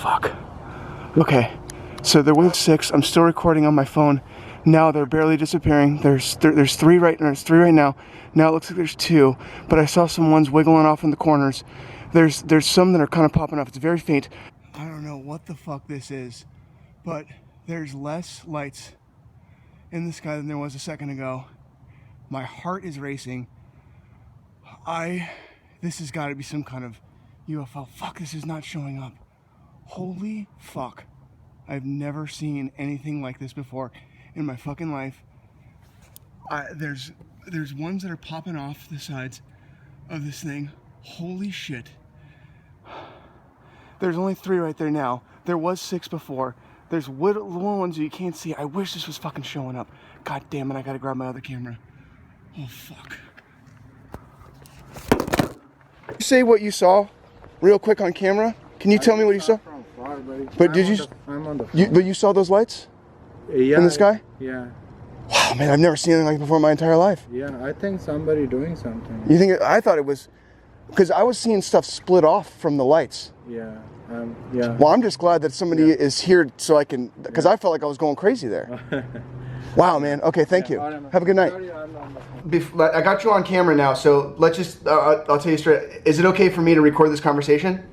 Fuck. Okay, so there was 6. I'm still recording on my phone. Now they're barely disappearing. There's 3 right now. There's 3 right now. Now it looks like there's 2, but I saw some ones wiggling off in the corners. There's some that are kind of popping up. It's very faint. I don't know what the fuck this is, but there's less lights in the sky than there was a second ago. My heart is racing. This has got to be some kind of UFO. Fuck, this is not showing up. Holy fuck. I've never seen anything like this before in my fucking life. There's ones that are popping off the sides of this thing. Holy shit. There's only 3 right there now. There was 6 before. There's little ones you can't see. I wish this was fucking showing up. God damn it, I gotta grab my other camera. Oh fuck. Say what you saw real quick on camera. Can you tell me what you saw? From far, but did you? I'm on the phone. But you saw those lights? Yeah. In the sky? Yeah. Wow, man, I've never seen anything like it before in my entire life. Yeah, I think somebody doing something. You think? I thought it was, because I was seeing stuff split off from the lights. Yeah. Yeah. Well, I'm just glad that somebody is here so I can, because I felt like I was going crazy there. Wow, man. Okay, thank you. Have a good night. I got you on camera now, so let's just, I'll tell you straight. Is it okay for me to record this conversation?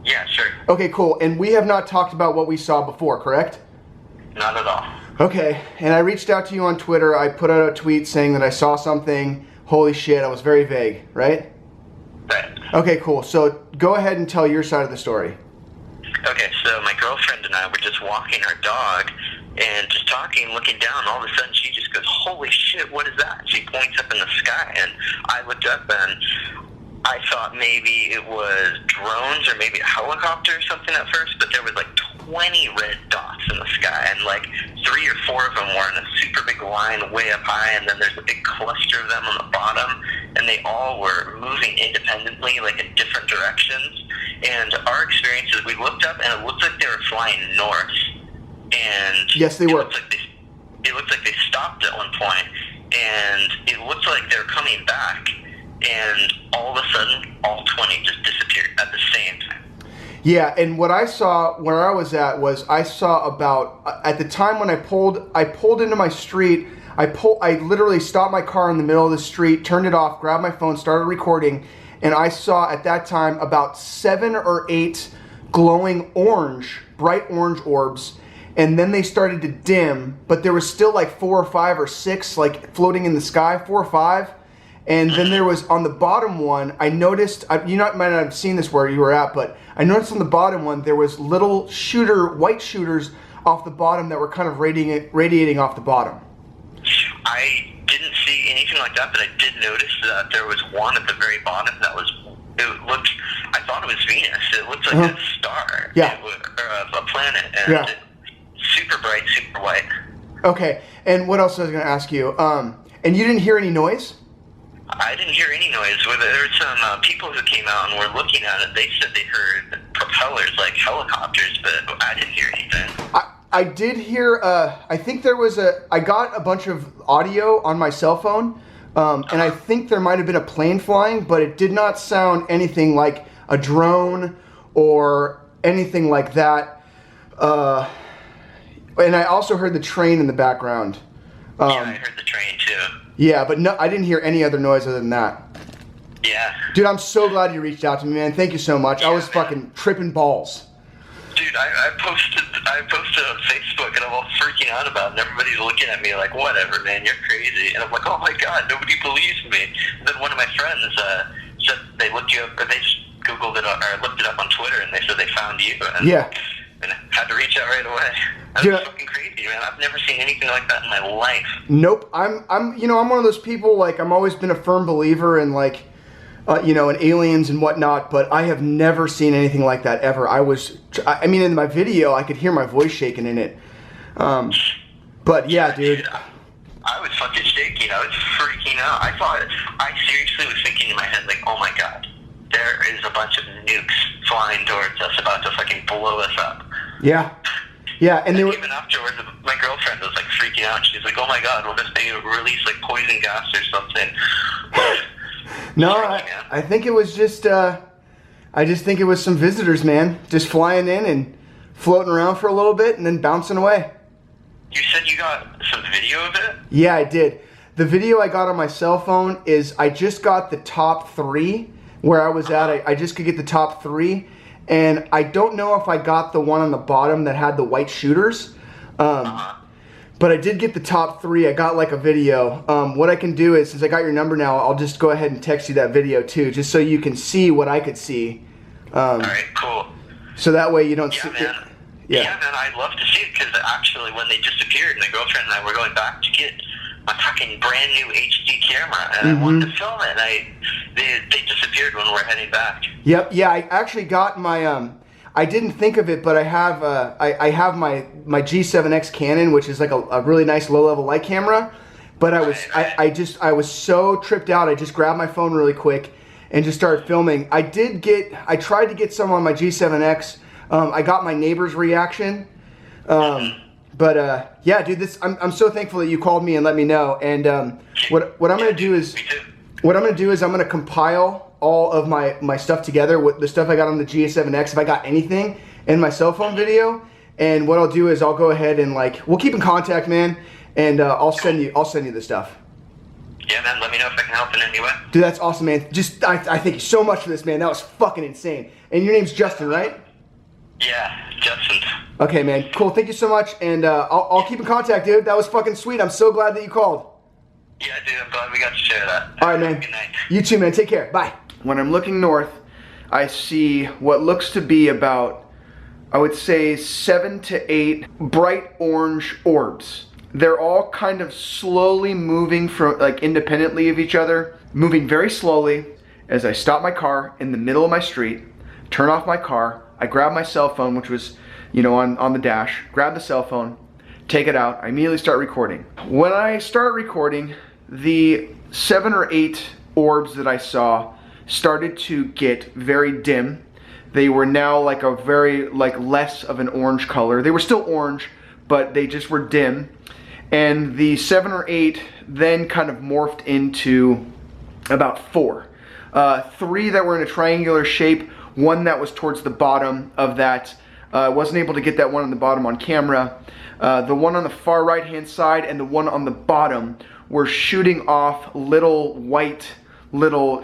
Yeah, sure. Okay, cool. And we have not talked about what we saw before, correct? Not at all. Okay, and I reached out to you on Twitter. I put out a tweet saying that I saw something. Holy shit, I was very vague, right? Right. Okay, cool. So go ahead and tell your side of the story. Okay, so my girlfriend and I were just walking our dog and just talking, looking down. All of a sudden, she just goes, "Holy shit, what is that?" She points up in the sky, and I looked up, and I thought maybe it was drones or maybe a helicopter or something at first, but there was like 20 red dots in the sky, and like 3 or 4 of them were in a super big line way up high, and then there's a big cluster of them on the bottom, and they all were moving independently, like in different directions. And our experience is we looked up, and it looked like they were flying north. And yes, they were. It looked like they stopped at one point, and it looked like they were coming back, and all of a sudden, all 20 just disappeared at the same time. Yeah, and what I saw where I was at was I saw about, at the time when I pulled into my street, I literally stopped my car in the middle of the street, turned it off, grabbed my phone, started recording, and I saw at that time about 7 or 8 glowing orange, bright orange orbs, and then they started to dim, but there was still like 4 or 5 or 6 like floating in the sky, 4 or 5. And then there was on the bottom one, I noticed, you might not have seen this where you were at, but I noticed on the bottom one, there was little white shooters off the bottom that were kind of radiating off the bottom. I didn't see anything like that, but I did notice that there was one at the very bottom that I thought it was Venus. It looked like a star. Yeah. Or a planet. And super bright, super white. Okay, and what else was I going to ask you? And you didn't hear any noise? I didn't hear any noise. There were some people who came out and were looking at it. They said they heard propellers like helicopters, but I didn't hear anything. I did hear, I think there was I got a bunch of audio on my cell phone, and I think there might have been a plane flying, but it did not sound anything like a drone or anything like that. And I also heard the train in the background. Yeah, I heard the train too. Yeah, but no, I didn't hear any other noise other than that. Yeah. Dude, I'm so glad you reached out to me, man. Thank you so much. Yeah, I was fucking tripping balls. Dude, I posted on Facebook, and I'm all freaking out about it, and everybody's looking at me like, whatever, man, you're crazy. And I'm like, oh my God, nobody believes me. And then one of my friends said they looked you up, or they just Googled it or looked it up on Twitter, and they said they found you. And, yeah. And I had to reach out right away. That was fucking crazy, man. I've never seen anything like that in my life. Nope. I'm one of those people, like, I'm always been a firm believer in, like, in aliens and whatnot, but I have never seen anything like that ever. I mean, in my video, I could hear my voice shaking in it. But yeah, dude. I was fucking shaking. I was freaking out. I seriously was thinking in my head, like, oh my God, there is a bunch of nukes flying towards us about to fucking blow us up. Yeah. Yeah, and even afterwards, my girlfriend was like freaking out. She's like, "Oh my God, what if they release like poison gas or something?" No, I think it was just. I I just think it was some visitors, man, just flying in and floating around for a little bit and then bouncing away. You said you got some video of it? Yeah, I did. The video I got on my cell phone is I just got the top 3 where I was at. I just could get the top 3, and I don't know if I got the one on the bottom that had the white shooters. But I did get the top 3. I got like a video. What I can do is, since I got your number now, I'll just go ahead and text you that video too, just so you can see what I could see. Alright, cool. So that way you don't Yeah, see man. it. Yeah, man, I'd love to see it, because actually when they disappeared, my girlfriend and I were going back to get my fucking brand new HD camera, and I wanted to film it, and they disappeared when we're heading back. Yep, yeah, I actually got my, I didn't think of it, but I have I have my G7X Canon, which is like a really nice low-level light camera. But I was so tripped out, I just grabbed my phone really quick and just started filming. I tried to get some on my G7X. I got my neighbor's reaction. But yeah, dude, I'm so thankful that you called me and let me know. And what I'm gonna do is I'm gonna compile all of my stuff together with the stuff I got on the G7X, if I got anything in my cell phone video. And what I'll do is I'll go ahead and we'll keep in contact, man, and I'll send you the stuff. Yeah, man, let me know if I can help in any way. Dude, that's awesome, man. I thank you so much for this, man. That was fucking insane. And your name's Justin, right? Yeah, Justin. Okay, man. Cool. Thank you so much, and I'll keep in contact, dude. That was fucking sweet. I'm so glad that you called. Yeah, dude, I'm glad we got to share that. All right, man. Good night. You too, man. Take care. Bye. When I'm looking north, I see what looks to be about, I would say, 7 to 8 bright orange orbs. They're all kind of slowly moving from, independently of each other, moving very slowly. As I stop my car in the middle of my street, turn off my car, I grab my cell phone, which was, on the dash, grab the cell phone, take it out, I immediately start recording. When I start recording, the 7 or 8 orbs that I saw started to get very dim. They were now less of an orange color. They were still orange, but they just were dim. And the 7 or 8 then kind of morphed into about 4. 3 that were in a triangular shape, 1 that was towards the bottom of that. Wasn't able to get that one on the bottom on camera. The one on the far right hand side and the one on the bottom were shooting off little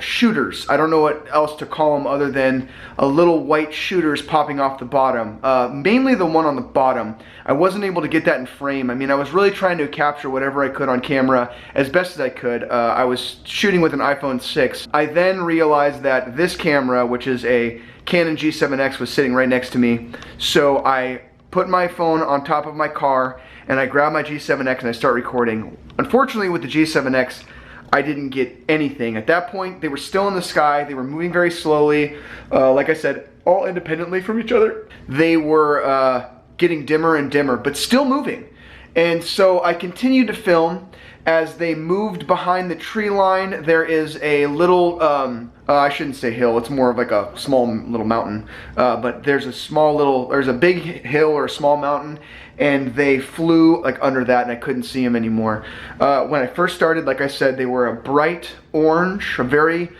shooters. I don't know what else to call them other than little white shooters popping off the bottom. Mainly the one on the bottom. I wasn't able to get that in frame. I mean, I was really trying to capture whatever I could on camera as best as I could. I was shooting with an iPhone 6. I then realized that this camera, which is a Canon G7X, was sitting right next to me. So I put my phone on top of my car and I grabbed my G7X and I start recording. Unfortunately, with the G7X, I didn't get anything. At that point, they were still in the sky. They were moving very slowly. Like I said, all independently from each other. They were getting dimmer and dimmer, but still moving. And so I continued to film. As they moved behind the tree line, there is a little, I shouldn't say hill, it's more of like a small little mountain. But there's a big hill or a small mountain, and they flew under that, and I couldn't see them anymore. When I first started, like I said, they were a bright orange, a very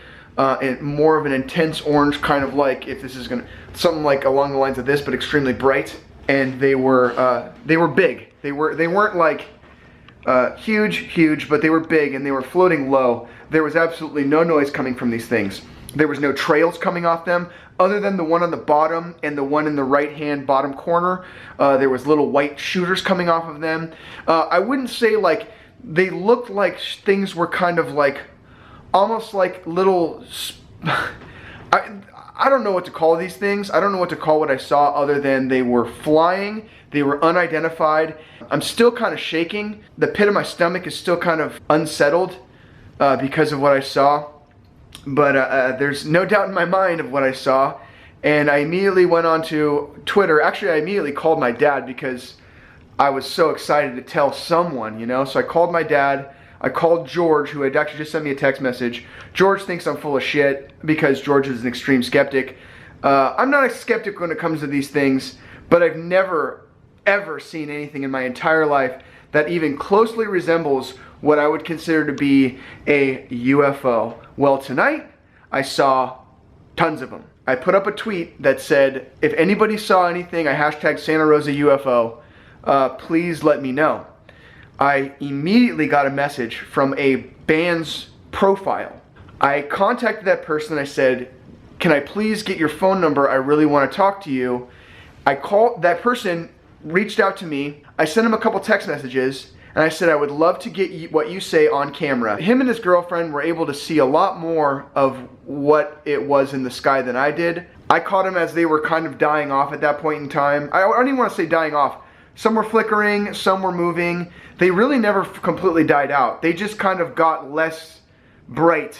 more of an intense orange, kind of like, if this is something along the lines of this, but extremely bright. And they were big. They weren't huge, but they were big, and they were floating low. There was absolutely no noise coming from these things. There was no trails coming off them, other than the one on the bottom and the one in the right-hand bottom corner. There was little white shooters coming off of them. I wouldn't say they looked like things were kind of almost like little, I don't know what to call these things. I don't know what to call what I saw other than they were flying. They were unidentified. I'm still kind of shaking. The pit of my stomach is still kind of unsettled because of what I saw. But there's no doubt in my mind of what I saw. And I immediately went on to Twitter. Actually, I immediately called my dad because I was so excited to tell someone, So I called my dad. I called George, who had actually just sent me a text message. George thinks I'm full of shit because George is an extreme skeptic. I'm not a skeptic when it comes to these things, but I've never, ever seen anything in my entire life that even closely resembles what I would consider to be a UFO. Well, tonight I saw tons of them. I put up a tweet that said, if anybody saw anything, I hashtag Santa Rosa UFO, please let me know. I immediately got a message from a band's profile. I contacted that person. I said, can I please get your phone number? I really want to talk to you. That person reached out to me. I sent him a couple text messages, and I said I would love to get what you say on camera. Him and his girlfriend were able to see a lot more of what it was in the sky than I did. I caught them as they were kind of dying off at that point in time. I don't even want to say dying off. Some were flickering, some were moving. They really never completely died out. They just kind of got less bright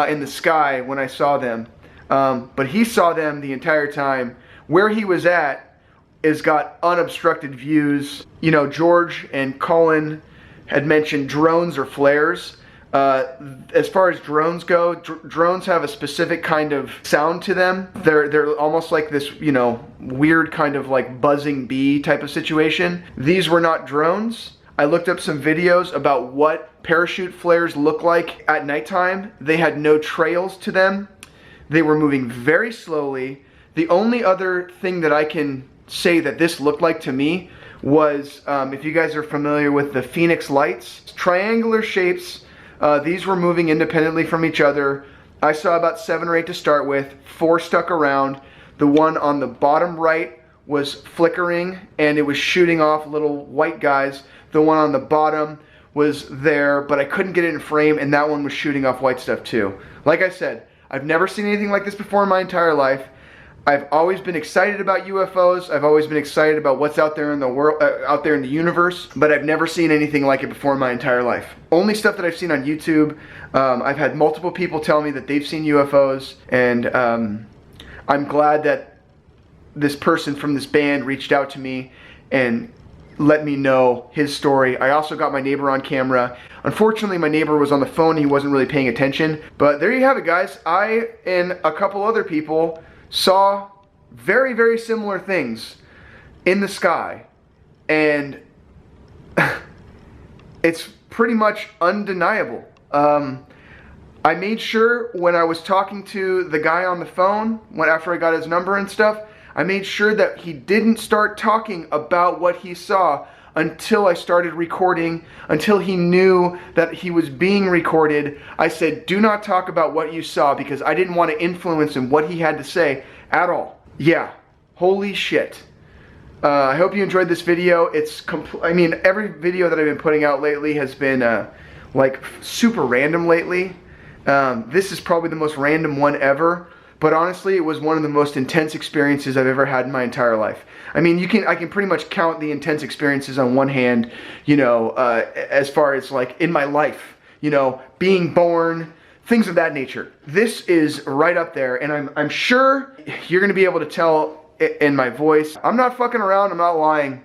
in the sky when I saw them. But he saw them the entire time. Where he was at is got unobstructed views. You know, George and Colin had mentioned drones or flares. As far as drones go, drones have a specific kind of sound to them. They're almost like this, you know, weird kind of like buzzing bee type of situation. These were not drones. I looked up some videos about what parachute flares look like at nighttime. They had no trails to them. They were moving very slowly. The only other thing that I can say that this looked like to me was, if you guys are familiar with the Phoenix lights, triangular shapes. These were moving independently from each other. I saw about 7 or 8 to start with, 4 stuck around. The one on the bottom right was flickering and it was shooting off little white guys. The one on the bottom was there, but I couldn't get it in frame, and that one was shooting off white stuff too. Like I said, I've never seen anything like this before in my entire life. I've always been excited about UFOs. I've always been excited about what's out there in the world, out there in the universe, but I've never seen anything like it before in my entire life. Only stuff that I've seen on YouTube. I've had multiple people tell me that they've seen UFOs, and I'm glad that this person from this band reached out to me and let me know his story. I also got my neighbor on camera. Unfortunately, my neighbor was on the phone. He wasn't really paying attention, but there you have it, guys. I and a couple other people saw very, very similar things in the sky, and it's pretty much undeniable. I made sure when I was talking to the guy on the phone, after I got his number and stuff, I made sure that he didn't start talking about what he saw until I started recording, until he knew that he was being recorded. I said, do not talk about what you saw, because I didn't want to influence him, what he had to say at all. Yeah, holy shit. I hope you enjoyed this video. I mean, every video that I've been putting out lately has been like super random lately. This is probably the most random one ever. But honestly, it was one of the most intense experiences I've ever had in my entire life. I mean, I can pretty much count the intense experiences on one hand, you know, as far as like in my life, you know, being born, things of that nature. This is right up there, and I'm sure you're going to be able to tell in my voice. I'm not fucking around, I'm not lying.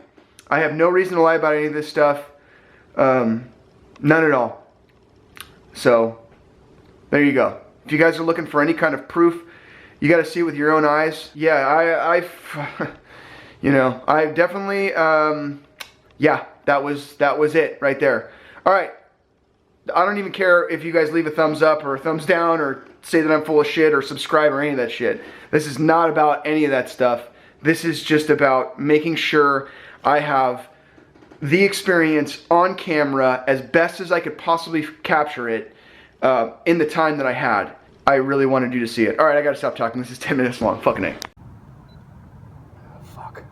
I have no reason to lie about any of this stuff. None at all. So, there you go. If you guys are looking for any kind of proof, you got to see it with your own eyes. Yeah, you know, I definitely, yeah, that was it right there. All right, I don't even care if you guys leave a thumbs up or a thumbs down or say that I'm full of shit or subscribe or any of that shit. This is not about any of that stuff. This is just about making sure I have the experience on camera as best as I could possibly capture it in the time that I had. I really wanted you to see it. Alright, I gotta stop talking. This is 10 minutes long. Fucking A. Fuck.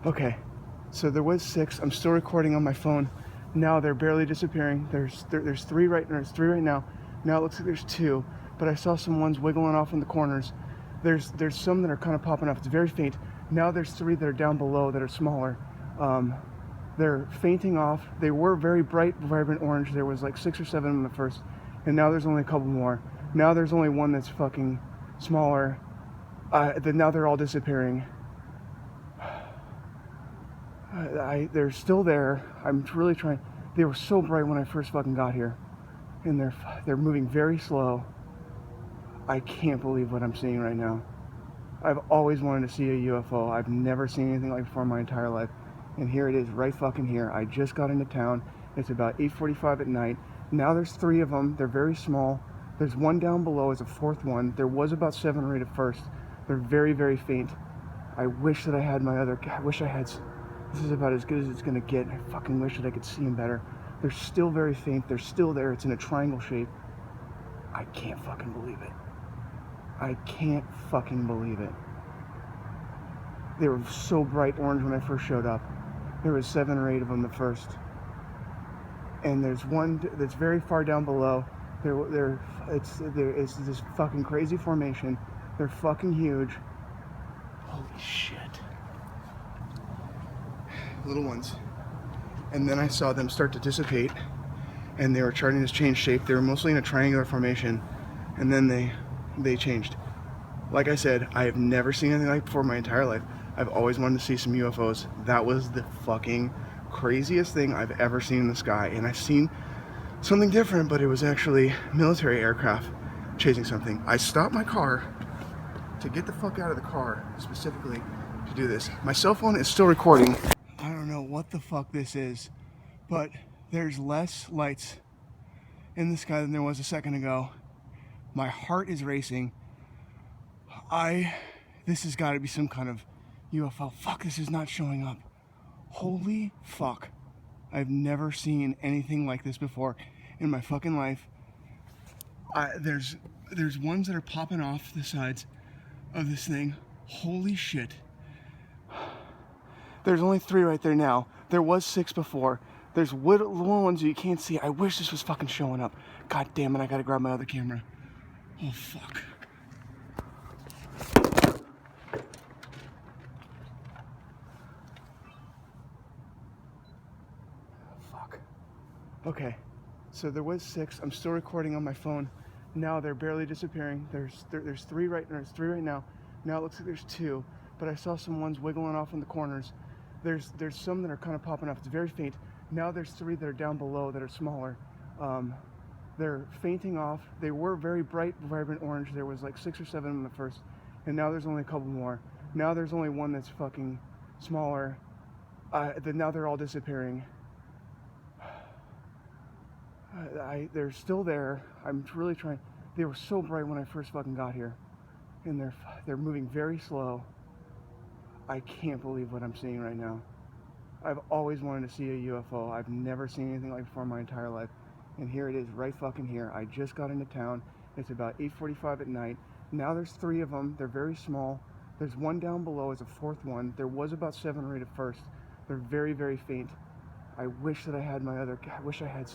Okay. So there was 6. I'm still recording on my phone. Now they're barely disappearing. There's 3 right now. Now it looks like there's 2. But I saw some ones wiggling off in the corners. There's some that are kind of popping up. It's very faint. Now there's 3 that are down below that are smaller. They're fainting off. They were very bright, vibrant orange. There was like 6 or 7 in the first. And now there's only a couple more. Now there's only one that's fucking smaller. Now they're all disappearing. They're still there. I'm really trying. They were so bright when I first fucking got here. And they're moving very slow. I can't believe what I'm seeing right now. I've always wanted to see a UFO. I've never seen anything like it before in my entire life. And here it is, right fucking here. I just got into town. It's about 8:45 at night. Now there's 3 of them. They're very small. There's one down below as a fourth one. There was about 7 or 8 at first. They're very, very faint. I wish that I had my other... I wish I had... This is about as good as it's going to get. I fucking wish that I could see them better. They're still very faint. They're still there. It's in a triangle shape. I can't fucking believe it. I can't fucking believe it. They were so bright orange when I first showed up. There was 7 or 8 of them at first. And there's one that's very far down below. It's this fucking crazy formation. They're fucking huge. Holy shit. Little ones. And then I saw them start to dissipate, and they were starting to change shape. They were mostly in a triangular formation, and then they changed. Like I said, I have never seen anything like before in my entire life. I've always wanted to see some UFOs. That was the fucking craziest thing I've ever seen in the sky. And I've seen something different, but it was actually military aircraft chasing something. I stopped my car to get the fuck out of the car, specifically to do this. My cell phone is still recording. I don't know what the fuck this is, but there's less lights in the sky than there was a second ago. My heart is racing. This has got to be some kind of UFO. Fuck, this is not showing up. Holy fuck. I've never seen anything like this before in my fucking life. There's ones that are popping off the sides of this thing. Holy shit. There's only 3 right there now. There was 6 before. There's little ones that you can't see. I wish this was fucking showing up. God damn it, I gotta grab my other camera. Oh fuck. Okay, so there was 6. I'm still recording on my phone. Now they're barely disappearing. There's 3 right now. Now it looks like there's 2, but I saw some ones wiggling off in the corners. There's some that are kind of popping up. It's very faint. Now there's 3 that are down below that are smaller. They're fainting off. They were very bright, vibrant orange. There was like 6 or 7 in the first, and now there's only a couple more. Now there's only one that's fucking smaller. Now they're all disappearing. They're still there. I'm really trying. They were so bright when I first fucking got here, and they're moving very slow. I can't believe what I'm seeing right now. I've always wanted to see a UFO. I've never seen anything like it before in my entire life, and here it is, right fucking here. I just got into town. It's about 8:45 at night. Now there's 3 of them. They're very small. There's one down below as a fourth one. There was about 7 or 8 at first. They're very, very faint. I wish that I had my other. I wish I had.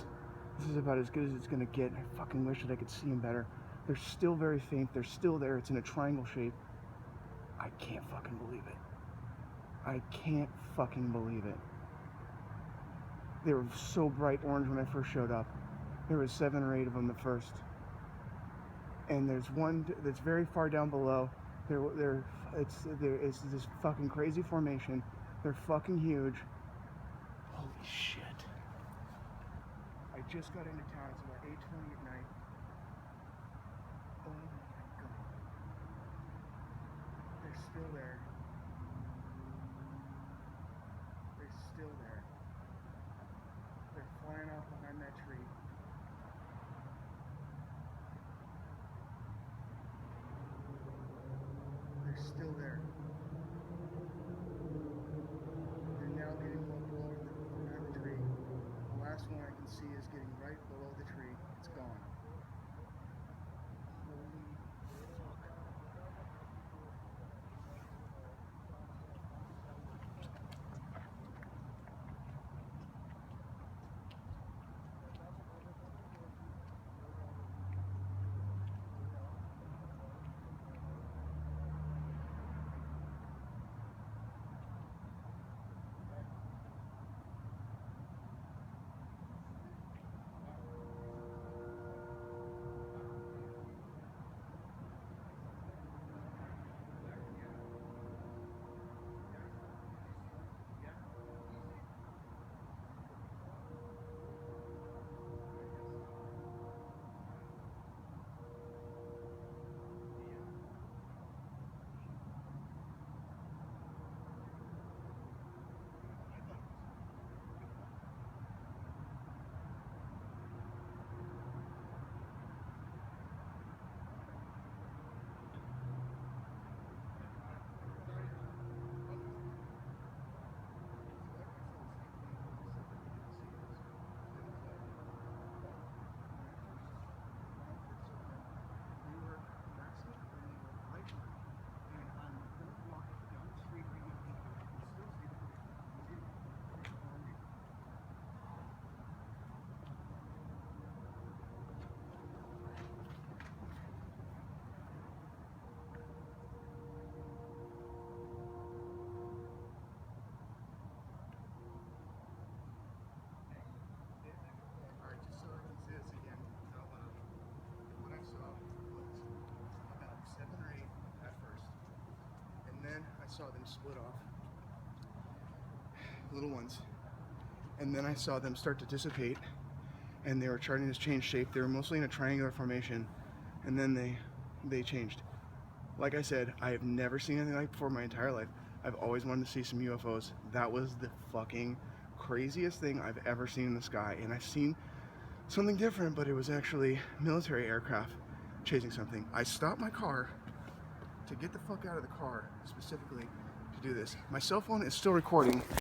This is about as good as it's going to get. I fucking wish that I could see them better. They're still very faint. They're still there. It's in a triangle shape. I can't fucking believe it. I can't fucking believe it. They were so bright orange when I first showed up. There was 7 or 8 of them at first. And there's one that's very far down below. It's this fucking crazy formation. They're fucking huge. Holy shit. I just got into town. It's about 8:20 at night. Oh my god. They're still there. They're still there. They're flying off behind that tree. They're still there. They're now getting lower behind the tree. The last one I can see is getting right below the tree. It's gone. Holy fuck. saw them split off, little ones, and then I saw them start to dissipate, and they were starting to change shape. They were mostly in a triangular formation, and then they changed. Like I said, I have never seen anything like before in my entire life. I've always wanted to see some UFOs. That was the fucking craziest thing I've ever seen in the sky, and I've seen something different, but it was actually military aircraft chasing something. I stopped my car to get the fuck out of the car specifically to do this. My cell phone is still recording.